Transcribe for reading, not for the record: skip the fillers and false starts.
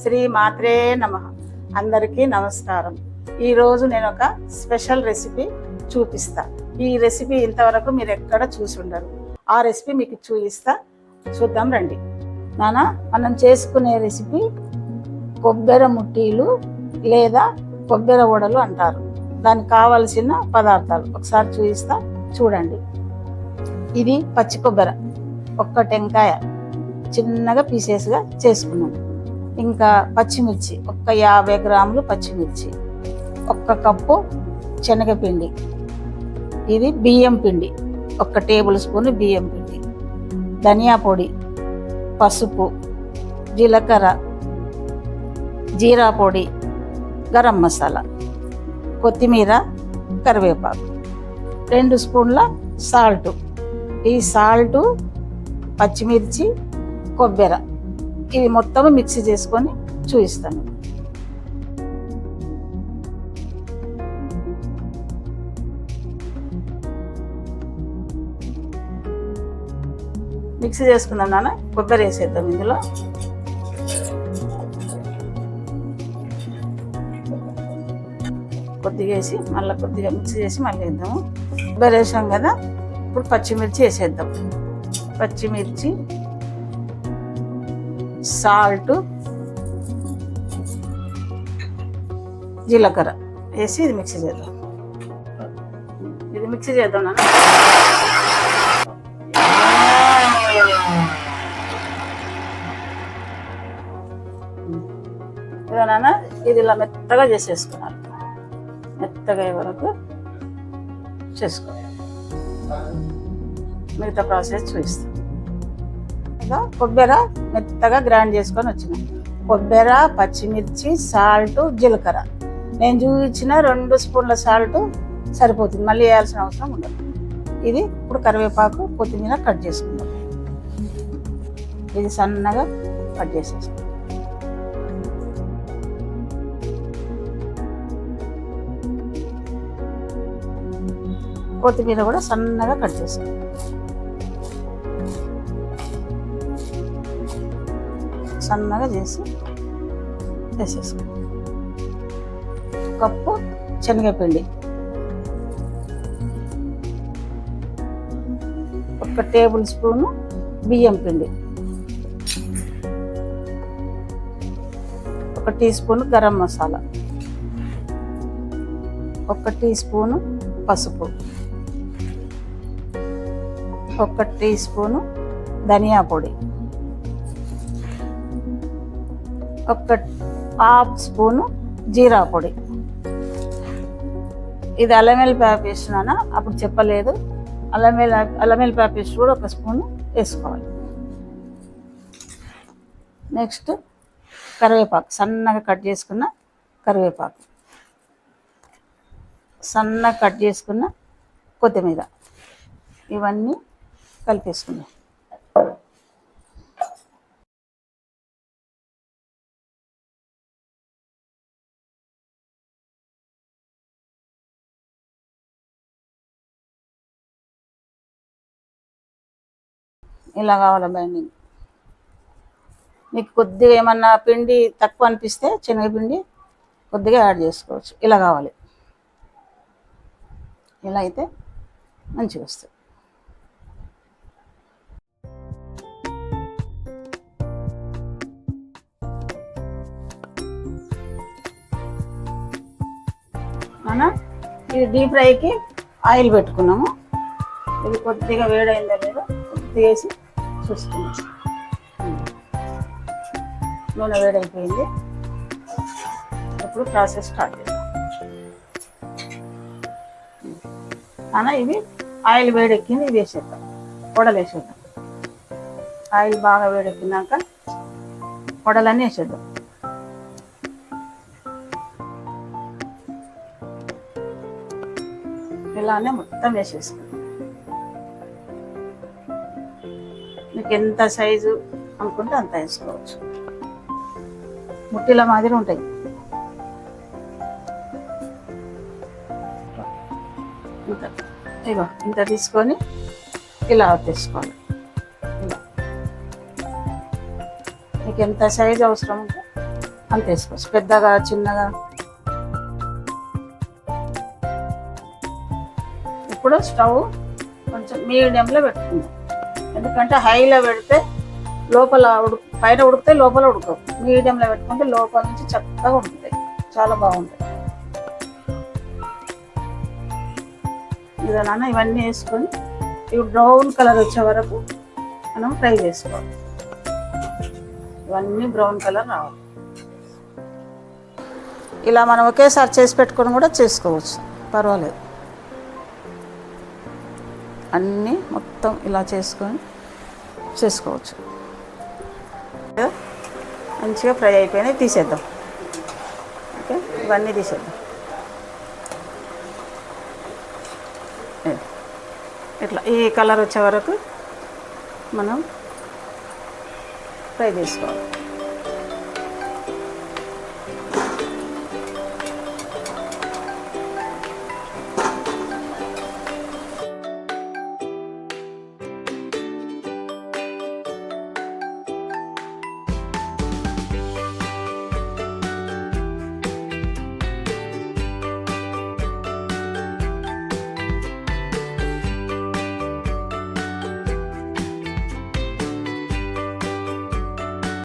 శ్రీ మాత్రే నమః. అందరికీ నమస్కారం. ఈరోజు నేను ఒక స్పెషల్ రెసిపీ చూపిస్తా. ఈ రెసిపీ ఇంతవరకు మీరు ఎక్కడ చూసి ఉండరు. ఆ రెసిపీ మీకు చూద్దాం రండి. నాన్న, మనం చేసుకునే రెసిపీ కొబ్బరి ముట్టీలు లేదా కొబ్బరి వడలు అంటారు. దానికి కావలసిన పదార్థాలు ఒకసారి చూపిస్తా, చూడండి. ఇది పచ్చి కొబ్బరి, ఒక్క టెంకాయ చిన్నగా పీసెస్గా చేసుకున్నాం. ఇంకా పచ్చిమిర్చి, ఒక్క 50 గ్రాములు పచ్చిమిర్చి, ఒక్క కప్పు శనగపిండి, ఇది బియ్యం పిండి, 1 టేబుల్ స్పూన్ బియ్యం పిండి, ధనియా పొడి, పసుపు, జీలకర్ర, జీరా పొడి, గరం మసాలా, కొత్తిమీర, కరివేపాకు, 2 స్పూన్ల సాల్ట్. ఈ సాల్టు, పచ్చిమిర్చి, కొబ్బరి ఇవి మొత్తం మిక్సీ చేసుకొని చూపిస్తాను. మిక్సీ చేసుకుందాం నాన్న. కొబ్బరి వేసేద్దాం ఇందులో. కొద్దిగా వేసి మళ్ళీ కొద్దిగా మిక్సీ చేసి మళ్ళీ వేద్దాము. కొబ్బరి వేసాం కదా, ఇప్పుడు పచ్చిమిర్చి వేసేద్దాం. పచ్చిమిర్చి, సాల్ట్, జీలకర్ర వేసి ఇది మిక్సీ చేద్దాం. ఇది మిక్సీ చేద్దాం నాన్న. ఇదో నాన్న, ఇది ఇలా మెత్తగా చేసేసుకున్నాను. మెత్తగా అయ్యే వరకు చేసుకోవాలి. మిగతా ప్రాసెస్ చూపిస్తాను. కొబ్బరి మెత్తగా గ్రైండ్ చేసుకొని వచ్చినాం. కొబ్బరి, పచ్చిమిర్చి, సాల్ట్, జీలకర్ర. నేను చూపించిన 2 స్పూన్ల సాల్ట్ సరిపోతుంది, మళ్ళీ వేయాల్సిన అవసరం ఉండదు. ఇది ఇప్పుడు కరివేపాకు, కొత్తిమీర కట్ చేసుకుందాం. ఇది సన్నగా కట్ చేసేస్తాం. కొత్తిమీర కూడా సన్నగా కట్ చేస్తాం. సన్నగా చేసి వేసేసుకో. కప్పు శనగపిండి, 1 టేబుల్ స్పూను బియ్యం పిండి, 1 teaspoon garam masala, 1 teaspoon పసుపు, 1 టీ స్పూను ధనియా పొడి, 1/2 స్పూను జీరా పొడి. ఇది అల్లం వెల్లిపాయ పేస్ట్ నాన్న, అప్పుడు చెప్పలేదు. అల్లం వెల్లిపాయ పేస్ట్ కూడా 1 స్పూను వేసుకోవాలి. నెక్స్ట్ కరివేపాకు, సన్నగా కట్ చేసుకున్న కరివేపాకు, సన్నగా కట్ చేసుకున్న కొత్తిమీర, ఇవన్నీ కలిపేసుకున్నాం. ఇలా కావాలి బైండింగ్. మీకు కొద్దిగా ఏమన్నా పిండి తక్కువ అనిపిస్తే శనగపిండి కొద్దిగా యాడ్ చేసుకోవచ్చు. ఇలా కావాలి. ఇలా అయితే మంచిగా వస్తుంది. మనం ఇది డీప్ ఫ్రైకి ఆయిల్ పెట్టుకున్నాము. ఇది కొద్దిగా వేడైందో లేదో కొద్దిగా వేసి చూసుకున్నాం. నూనె వేడైపోయింది. ఇప్పుడు ప్రాసెస్ స్టార్ట్ చేద్దాం. అన్న ఇవి ఆయిల్ వేడెక్కింది, ఇవి వేసేద్దాం. వడలు వేసేద్దాం. ఆయిల్ బాగా వేడెక్కినాక వడలన్నీ వేసేద్దాం. ఇలానే మొత్తం వేసేసుకుందాం. మీకు ఎంత సైజు అనుకుంటే అంత వేసుకోవచ్చు. ముట్టిల మాదిరి ఉంటాయి. ఇంత తీసుకొని ఇలా తీసుకోవాలి. ఇలా మీకు ఎంత సైజు అవసరం ఉంటే అంత వేసుకోవచ్చు, పెద్దగా చిన్నగా. ఇప్పుడు స్టవ్ కొంచెం మీడియంలో పెట్టుకుందాం, ఎందుకంటే హైలో పెడితే లోపల పైన ఉడికితే లోపల ఉడకవు. మీడియంలో పెట్టుకుంటే లోపల నుంచి చక్కగా ఉడుకుతాయి, చాలా బాగుంటాయి. ఇదన్నా ఇవన్నీ వేసుకొని ఇవి బ్రౌన్ కలర్ వచ్చే వరకు మనం ఫ్రై చేసుకోవాలి. ఇవన్నీ బ్రౌన్ కలర్ రావాలి. ఇలా మనం ఒకేసారి చేసి పెట్టుకొని కూడా చేసుకోవచ్చు, పర్వాలేదు. అన్నీ మొత్తం ఇలా చేసుకొని చేసుకోవచ్చు. మంచిగా ఫ్రై అయిపోయినాయి, తీసేద్దాం. ఓకే, ఇవన్నీ తీసేద్దాం. ఇట్లా ఈ కలర్ వచ్చే వరకు మనం ఫ్రై చేసుకోవాలి.